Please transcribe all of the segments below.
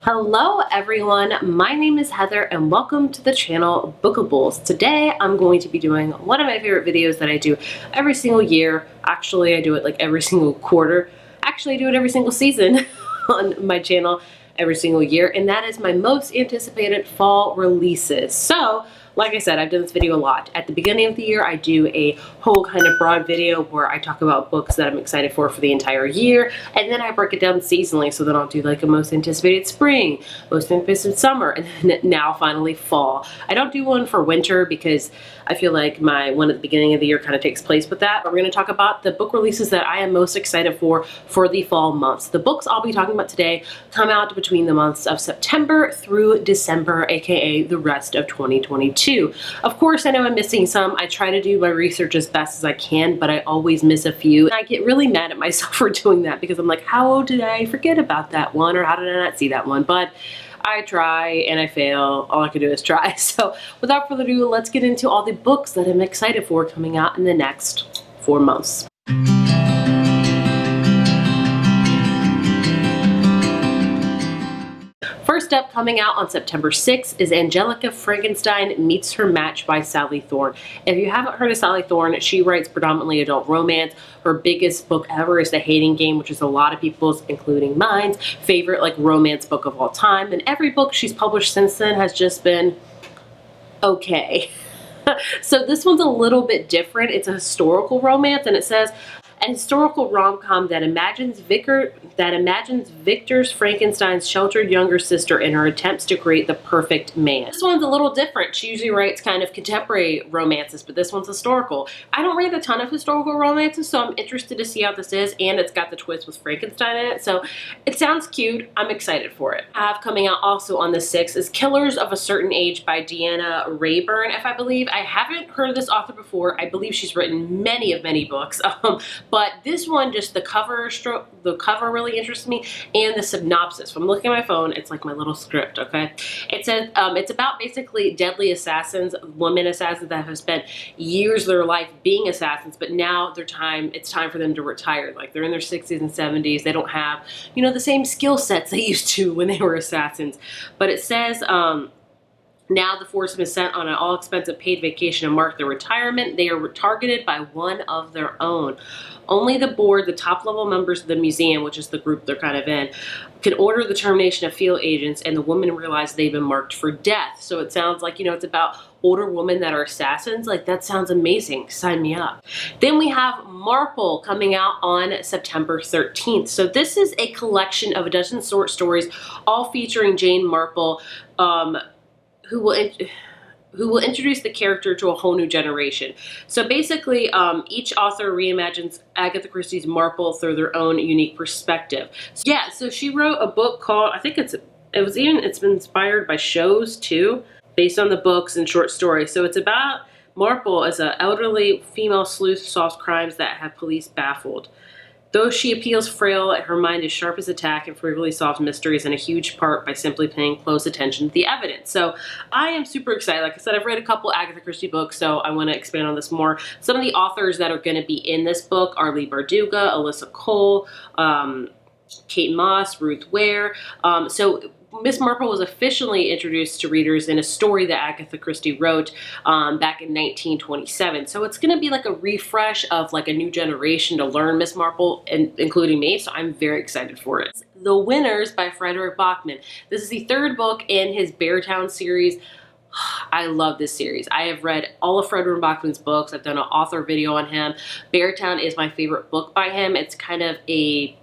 Hello everyone, my name is Heather and welcome to the channel Bookables. Today I'm going to be doing one of my favorite videos that I do every single year. Actually, I do it like every single quarter. Actually, I do it every single season on my channel every single year, and that is my most anticipated fall releases. So, like I said, I've done this video a lot. At the beginning of the year, I do a whole kind of broad video where I talk about books that I'm excited for the entire year, and then I break it down seasonally. So then I'll do like a most anticipated spring, most anticipated summer, and then now finally fall. I don't do one for winter because I feel like my one at the beginning of the year kind of takes place with that. But we're going to talk about the book releases that I am most excited for the fall months. The books I'll be talking about today come out between the months of September through December, aka the rest of 2022. Of course, I know I'm missing some. I try to do my research as best as I can, but I always miss a few. And I get really mad at myself for doing that because I'm like, how did I forget about that one? Or how did I not see that one? But I try and I fail. All I can do is try. So without further ado, let's get into all the books that I'm excited for coming out in the next 4 months. First up, coming out on September 6th is Angelica Frankenstein Meets Her Match by Sally Thorne. If you haven't heard of Sally Thorne, she writes predominantly adult romance. Her biggest book ever is The Hating Game, which is a lot of people's, including mine's, favorite like romance book of all time. And every book she's published since then has just been okay. So this one's a little bit different. It's a historical romance, and it says an historical rom-com that imagines Victor's Frankenstein's sheltered younger sister in her attempts to create the perfect man. This one's a little different. She usually writes kind of contemporary romances, but this one's historical. I don't read a ton of historical romances, so I'm interested to see how this is, and it's got the twist with Frankenstein in it, so it sounds cute. I'm excited for it. I have coming out also on the 6th is Killers of a Certain Age by Deanna Rayburn, if I believe. I haven't heard of this author before. I believe she's written many books, but this one, just the cover really interests me, and the synopsis. When I'm looking at my phone, it's like my little script, okay? It says it's about basically deadly assassins, women assassins that have spent years of their life being assassins, but now it's time for them to retire. Like, they're in their 60s and 70s. They don't have, the same skill sets they used to when they were assassins. But it says, now the force has been sent on an all-expensive paid vacation to mark their retirement. They are targeted by one of their own. Only the board, the top-level members of the museum, which is the group they're kind of in, can order the termination of field agents, and the women realize they've been marked for death. So it sounds like, it's about older women that are assassins. Like, that sounds amazing. Sign me up. Then we have Marple coming out on September 13th. So this is a collection of a dozen short stories, all featuring Jane Marple, who will introduce the character to a whole new generation. So basically, each author reimagines Agatha Christie's Marple through their own unique perspective. So she wrote a book called, I think it's been inspired by shows too, based on the books and short stories. So it's about Marple as an elderly female sleuth who solves crimes that have police baffled. Though she appeals frail, her mind is sharp as a tack and frequently solves mysteries in a huge part by simply paying close attention to the evidence. So I am super excited. Like I said, I've read a couple Agatha Christie books, so I want to expand on this more. Some of the authors that are going to be in this book are Leigh Bardugo, Alyssa Cole, Kate Moss, Ruth Ware. So Miss Marple was officially introduced to readers in a story that Agatha Christie wrote back in 1927. So it's going to be like a refresh of like a new generation to learn Miss Marple, including me. So I'm very excited for it. The Winners by Frederick Bachman. This is the 3rd book in his Beartown series. I love this series. I have read all of Frederick Bachman's books. I've done an author video on him. Beartown is my favorite book by him. It's kind of a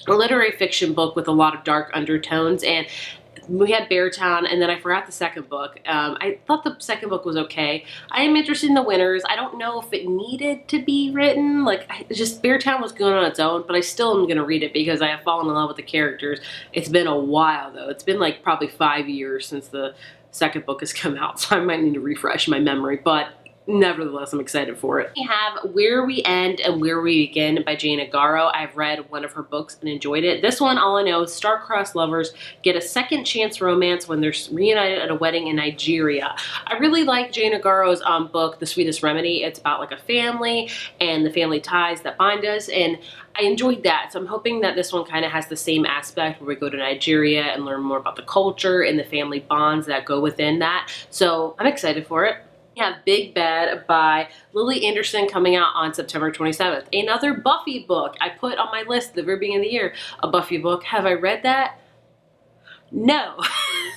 literary fiction book with a lot of dark undertones, and we had Beartown, and then I forgot the second book. I thought the second book was okay. I am interested in The Winners. I don't know if it needed to be written. Like, Beartown was good on its own, but I still am going to read it because I have fallen in love with the characters. It's been a while, though. It's been like probably 5 years since the second book has come out, so I might need to refresh my memory, but nevertheless, I'm excited for it. We have Where We End and Where We Begin by Jane Agaro. I've read one of her books and enjoyed it. This one, all I know is star-crossed lovers get a second chance romance when they're reunited at a wedding in Nigeria. I really like Jane Agaro's book, The Sweetest Remedy. It's about like a family and the family ties that bind us, and I enjoyed that. So I'm hoping that this one kind of has the same aspect where we go to Nigeria and learn more about the culture and the family bonds that go within that. So I'm excited for it. We have Big Bad by Lily Anderson coming out on September 27th. Another Buffy book. I put on my list at the very beginning of the year, a Buffy book. Have I read that? No,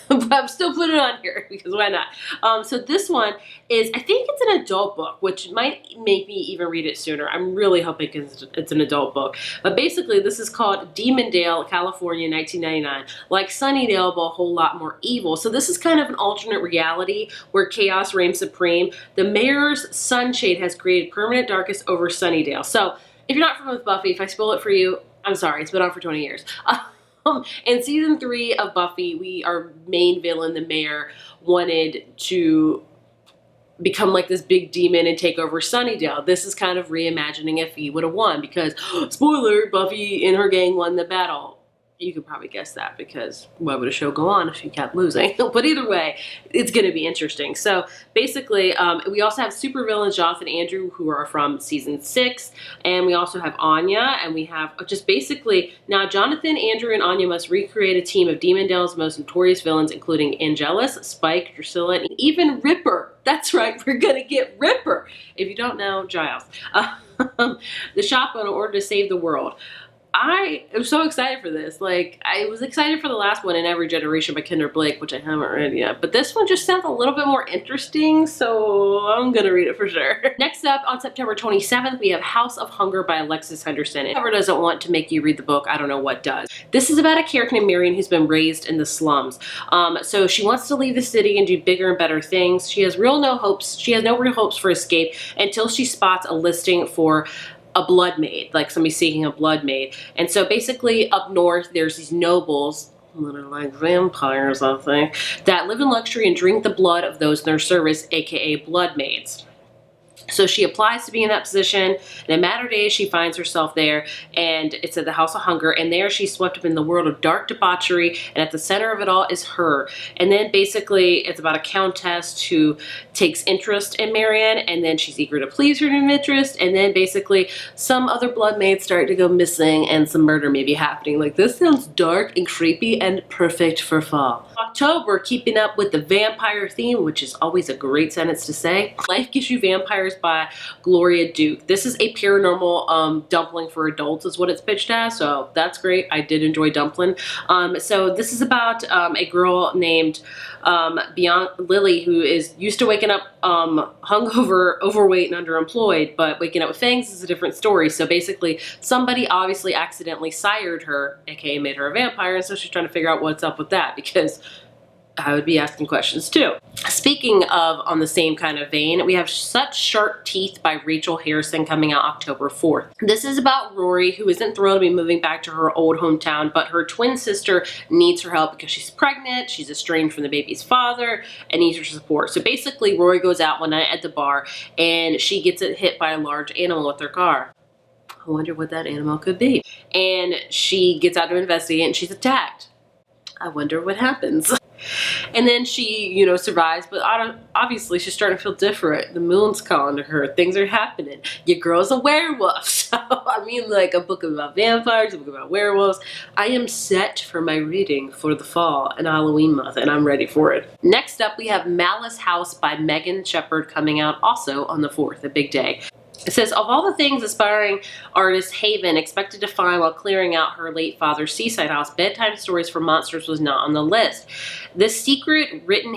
but I'm still putting it on here because why not? So this one is, I think it's an adult book, which might make me even read it sooner. I'm really hoping it's an adult book. But basically, this is called Demondale, California, 1999. Like Sunnydale, but a whole lot more evil. So this is kind of an alternate reality where chaos reigns supreme. The mayor's sunshade has created permanent darkness over Sunnydale. So if you're not familiar with Buffy, if I spoil it for you, I'm sorry. It's been on for 20 years. In season 3 of Buffy, our main villain, the mayor, wanted to become like this big demon and take over Sunnydale. This is kind of reimagining if he would have won because, spoiler, Buffy and her gang won the battle. You could probably guess that because why would a show go on if she kept losing? But either way, it's going to be interesting. So basically, we also have supervillains Jonathan and Andrew, who are from season 6. And we also have Anya. And we have just basically, now Jonathan, Andrew, and Anya must recreate a team of Demondale's most notorious villains, including Angelus, Spike, Drusilla, and even Ripper. That's right, we're going to get Ripper. If you don't know, Giles. The shotgun in order to save the world. I am so excited for this. Like, I was excited for the last one, In Every Generation by Kendra Blake, which I haven't read yet. But this one just sounds a little bit more interesting, so I'm gonna read it for sure. Next up, on September 27th, we have House of Hunger by Alexis Henderson. Whoever doesn't want to make you read the book, I don't know what does. This is about a character named Marion who's been raised in the slums. So she wants to leave the city and do bigger and better things. She has no real hopes for escape until she spots a listing for a blood maid, like somebody seeking a blood maid. And so basically up north, there's these nobles, that are like vampires, I think, that live in luxury and drink the blood of those in their service, aka blood maids. So she applies to be in that position. In a matter of days, she finds herself there, and it's at the House of Hunger, and there she's swept up in the world of dark debauchery, and at the center of it all is her. And then basically, it's about a countess who takes interest in Marianne, and then she's eager to please her new interest, and then basically some other blood maids start to go missing, and some murder may be happening. Like, this sounds dark and creepy and perfect for fall. October, keeping up with the vampire theme, which is always a great sentence to say. Life Gives You Vampires by Gloria Duke. This is a paranormal dumpling for adults is what it's pitched as, so that's great. I did enjoy Dumpling. So this is about a girl named Lily who is used to waking up hungover, overweight, and underemployed, but waking up with fangs is a different story. So basically somebody obviously accidentally sired her, aka made her a vampire, and so she's trying to figure out what's up with that because I would be asking questions too. Speaking of on the same kind of vein, we have Such Sharp Teeth by Rachel Harrison coming out October 4th. This is about Rory, who isn't thrilled to be moving back to her old hometown, but her twin sister needs her help because she's pregnant, she's estranged from the baby's father, and needs her support. So basically, Rory goes out one night at the bar, and she gets hit by a large animal with her car. I wonder what that animal could be. And she gets out to investigate, and she's attacked. I wonder what happens. And then she, survives, but obviously she's starting to feel different. The moon's calling to her. Things are happening. Your girl's a werewolf. So, I mean, like a book about vampires, a book about werewolves. I am set for my reading for the fall and Halloween month, and I'm ready for it. Next up, we have Malice House by Megan Shepherd coming out also on the 4th, a big day. It says, of all the things aspiring artist Haven expected to find while clearing out her late father's seaside house, bedtime stories for monsters was not on the list. This secret written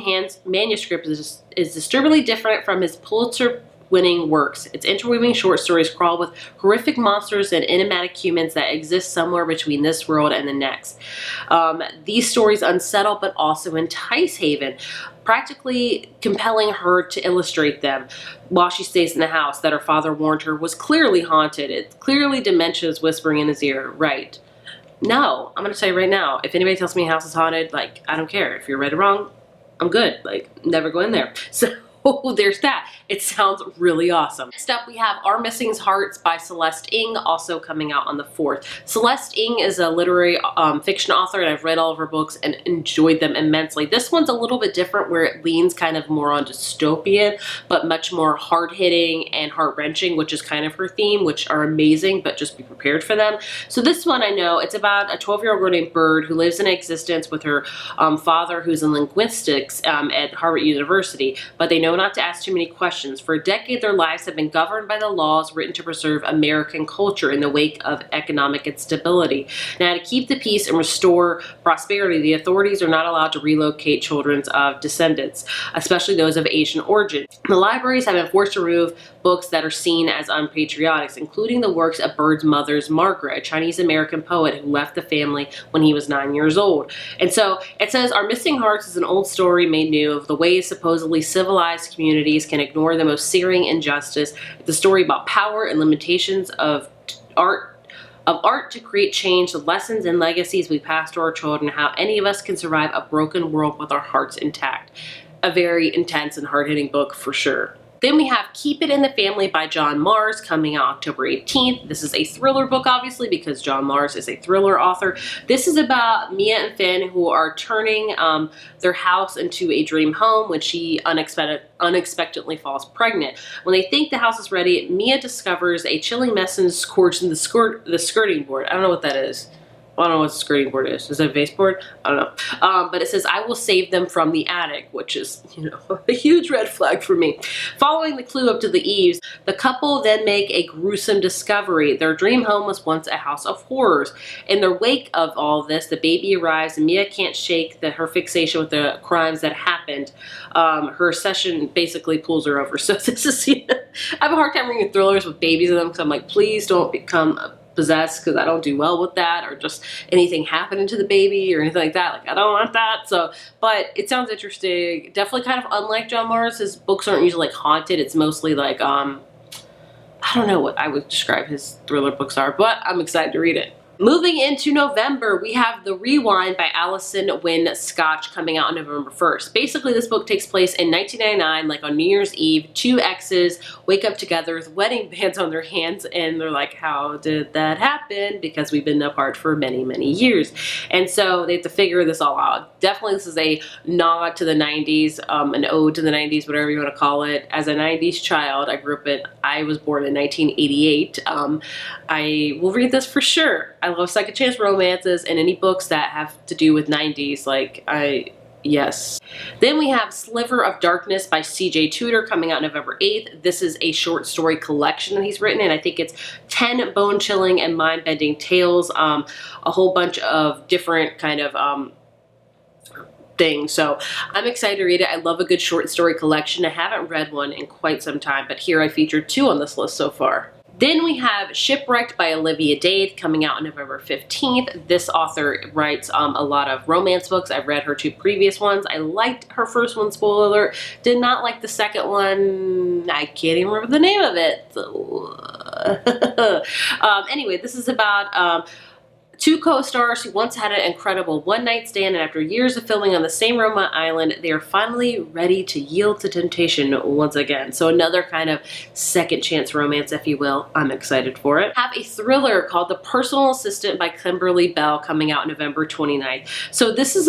manuscript is disturbingly different from his Pulitzer-winning works. Its interweaving short stories crawl with horrific monsters and enigmatic humans that exist somewhere between this world and the next. These stories unsettle but also entice Haven, practically compelling her to illustrate them while she stays in the house that her father warned her was clearly haunted. It's clearly dementia is whispering in his ear. Right. No, I'm going to tell you right now, if anybody tells me a house is haunted, like, I don't care. If you're right or wrong, I'm good. Like, never go in there. So Oh, there's that. It sounds really awesome. Next up, we have Our Missing Hearts by Celeste Ng, also coming out on the 4th. Celeste Ng is a literary fiction author, and I've read all of her books and enjoyed them immensely. This one's a little bit different, where it leans kind of more on dystopian, but much more hard-hitting and heart-wrenching, which is kind of her theme, which are amazing, but just be prepared for them. So this one, I know, it's about a 12-year-old girl named Bird who lives in existence with her father, who's in linguistics at Harvard University, but they know not to ask too many questions. For a decade, their lives have been governed by the laws written to preserve American culture in the wake of economic instability. Now, to keep the peace and restore prosperity, the authorities are not allowed to relocate children of descendants, especially those of Asian origin. The libraries have been forced to remove books that are seen as unpatriotic, including the works of Bird's mother's Margaret, a Chinese-American poet who left the family when he was 9 years old. And so it says, Our Missing Hearts is an old story made new of the ways supposedly civilized communities can ignore the most searing injustice. It's a story about power and limitations of art to create change, the lessons and legacies we pass to our children, how any of us can survive a broken world with our hearts intact. A very intense and hard-hitting book for sure. Then we have Keep It in the Family by John Marrs, coming out October 18th. This is a thriller book, obviously, because John Marrs is a thriller author. This is about Mia and Finn, who are turning their house into a dream home when she unexpectedly falls pregnant. When they think the house is ready, Mia discovers a chilling message scorched in the skirting board. I don't know what that is. I don't know what the skirting board is. Is it a baseboard? I don't know. But it says, I will save them from the attic, which is, you know, a huge red flag for me. Following the clue up to the eaves, the couple then make a gruesome discovery. Their dream home was once a house of horrors. In the wake of all this, the baby arrives, and Mia can't shake her fixation with the crimes that happened. Her obsession basically pulls her over. So this is, you know, I have a hard time reading thrillers with babies in them, because I'm like, please don't become possessed, because I don't do well with that, or just anything happening to the baby or anything like that. Like, I don't want that. So, but it sounds interesting. Definitely kind of unlike John Marrs. His books aren't usually like haunted. It's mostly like, I don't know what I would describe his thriller books are, but I'm excited to read it. Moving into November, we have The Rewind by Alison Wynne Scotch, coming out on November 1st. Basically, this book takes place in 1999, like on New Year's Eve. Two exes wake up together with wedding bands on their hands, and they're like, how did that happen? Because we've been apart for many, many years. And so they have to figure this all out. Definitely, this is a nod to the 90s, an ode to the 90s, whatever you want to call it. As a 90s child, I was born in 1988. I will read this for sure. I love second chance romances and any books that have to do with 90s, yes. Then we have Sliver of Darkness by C.J. Tudor, coming out November 8th. This is a short story collection that he's written, and I think it's 10 bone-chilling and mind-bending tales, a whole bunch of different kind of thing. So I'm excited to read it. I love a good short story collection. I haven't read one in quite some time, but here I featured 2 on this list so far. Then we have Shipwrecked by Olivia Dade, coming out on November 15th. This author writes a lot of romance books. I've read her 2 previous ones. I liked her first one, spoiler alert. Did not like the second one. I can't even remember the name of it. So, anyway, this is about 2 co-stars who once had an incredible one-night stand, and after years of filming on the same remote island, they are finally ready to yield to temptation once again. So another kind of second chance romance, if you will. I'm excited for it. I have a thriller called The Personal Assistant by Kimberly Bell, coming out November 29th. So this is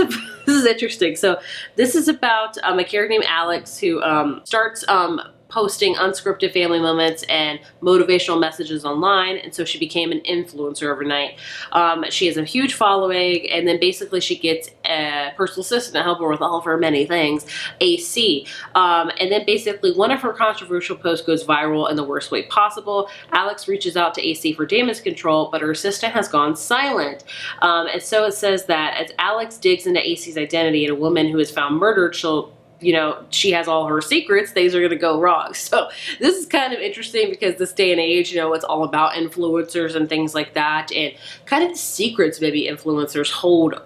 interesting. So this is about a character named Alex who starts posting unscripted family moments and motivational messages online, and so she became an influencer overnight. She has a huge following, and then basically she gets a personal assistant to help her with all of her many things, AC. And then basically one of her controversial posts goes viral in the worst way possible. Alex reaches out to AC for damage control, but her assistant has gone silent. And so it says that as Alex digs into AC's identity and a woman who is found murdered, she has all her secrets, things are going to go wrong. So this is kind of interesting because this day and age, it's all about influencers and things like that, and kind of the secrets maybe influencers hold,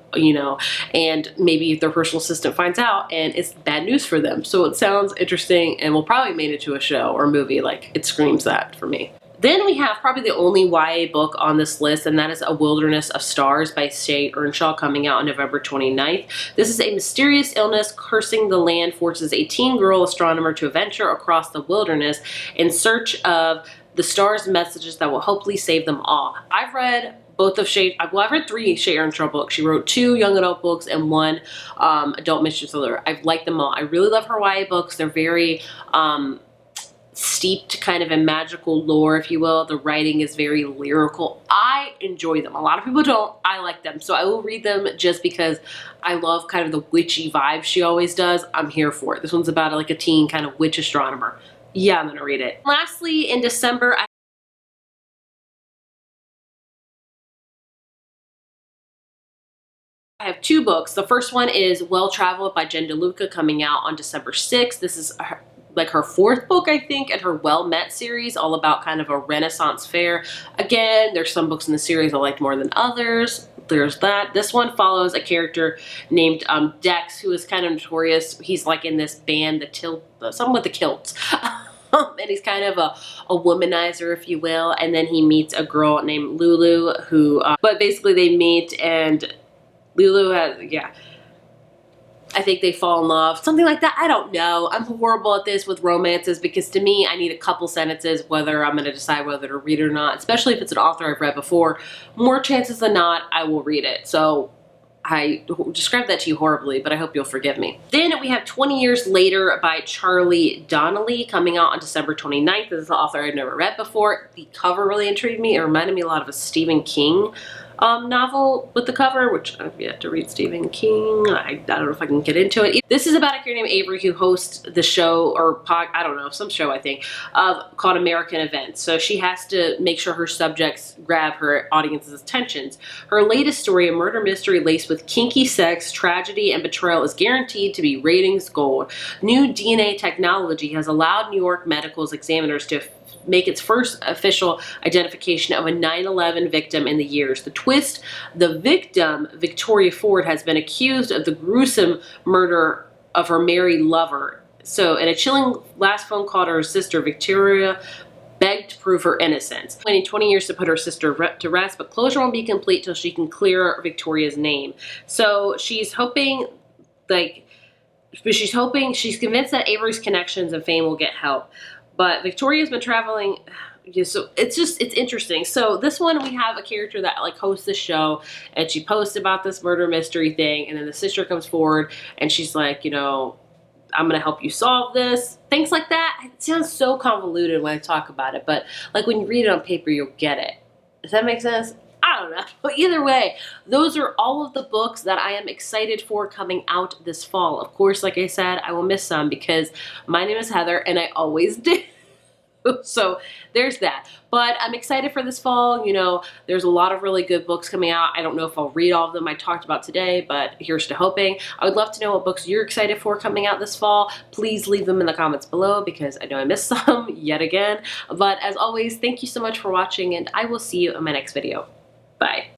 and maybe if their personal assistant finds out and it's bad news for them. So it sounds interesting and will probably make it to a show or movie. Like, it screams that for me. Then we have probably the only YA book on this list, and that is A Wilderness of Stars by Shay Earnshaw, coming out on November 29th. This is a mysterious illness cursing the land forces a teen girl astronomer to venture across the wilderness in search of the stars' messages that will hopefully save them all. I've read both of Shay, well, I've read 3 Shay Earnshaw books. She wrote 2 young adult books and 1 adult mystery thriller. I've liked them all. I really love her YA books. They're very steeped kind of in magical lore, if you will. The writing is very lyrical. I enjoy them. A lot of people don't. I like them. So I will read them just because I love kind of the witchy vibe she always does. I'm here for it. This one's about like a teen kind of witch astronomer. Yeah, I'm gonna read it. Lastly, in December, I have 2 books. The first one is Well Traveled by Jen DeLuca, coming out on December 6th. This is like her 4th book, I think, in her Well Met series, all about kind of a Renaissance fair. Again, there's some books in the series I liked more than others. There's that. This one follows a character named Dex, who is kind of notorious. He's like in this band, someone with the kilts. And he's kind of a womanizer, if you will. And then he meets a girl named Lulu who, but basically they meet and Lulu has, yeah, I think they fall in love, something like that. I don't know. I'm horrible at this with romances because to me, I need a couple sentences whether I'm going to decide whether to read it or not, especially if it's an author I've read before. More chances than not, I will read it. So I described that to you horribly, but I hope you'll forgive me. Then we have 20 Years Later by Charlie Donnelly, coming out on December 29th. This is an author I've never read before. The cover really intrigued me. It reminded me a lot of a Stephen King novel with the cover, which I've yet to read Stephen King. I don't know if I can get into it. This is about a character named Avery who hosts the show, or I don't know, some show I think, called American Events. So she has to make sure her subjects grab her audience's attentions. Her latest story, a murder mystery laced with kinky sex, tragedy, and betrayal, is guaranteed to be ratings gold. New DNA technology has allowed New York medical examiners to make its first official identification of a 9/11 victim in the years. The twist, the victim, Victoria Ford, has been accused of the gruesome murder of her married lover. So in a chilling last phone call to her sister, Victoria begged to prove her innocence, waiting 20 years to put her sister to rest, but closure won't be complete till she can clear Victoria's name. So she's hoping, she's convinced that Avery's connections and fame will get help. But Victoria's been traveling, yeah, so it's interesting. So this one, we have a character that like hosts the show, and she posts about this murder mystery thing, and then the sister comes forward and she's like, you know, I'm gonna help you solve this. Things like that. It sounds so convoluted when I talk about it, but like when you read it on paper, you'll get it. Does that make sense? I don't know. But either way, those are all of the books that I am excited for coming out this fall. Of course, like I said, I will miss some because my name is Heather and I always do. So there's that. But I'm excited for this fall. You know, there's a lot of really good books coming out. I don't know if I'll read all of them I talked about today, but here's to hoping. I would love to know what books you're excited for coming out this fall. Please leave them in the comments below because I know I missed some yet again. But as always, thank you so much for watching, and I will see you in my next video. Bye.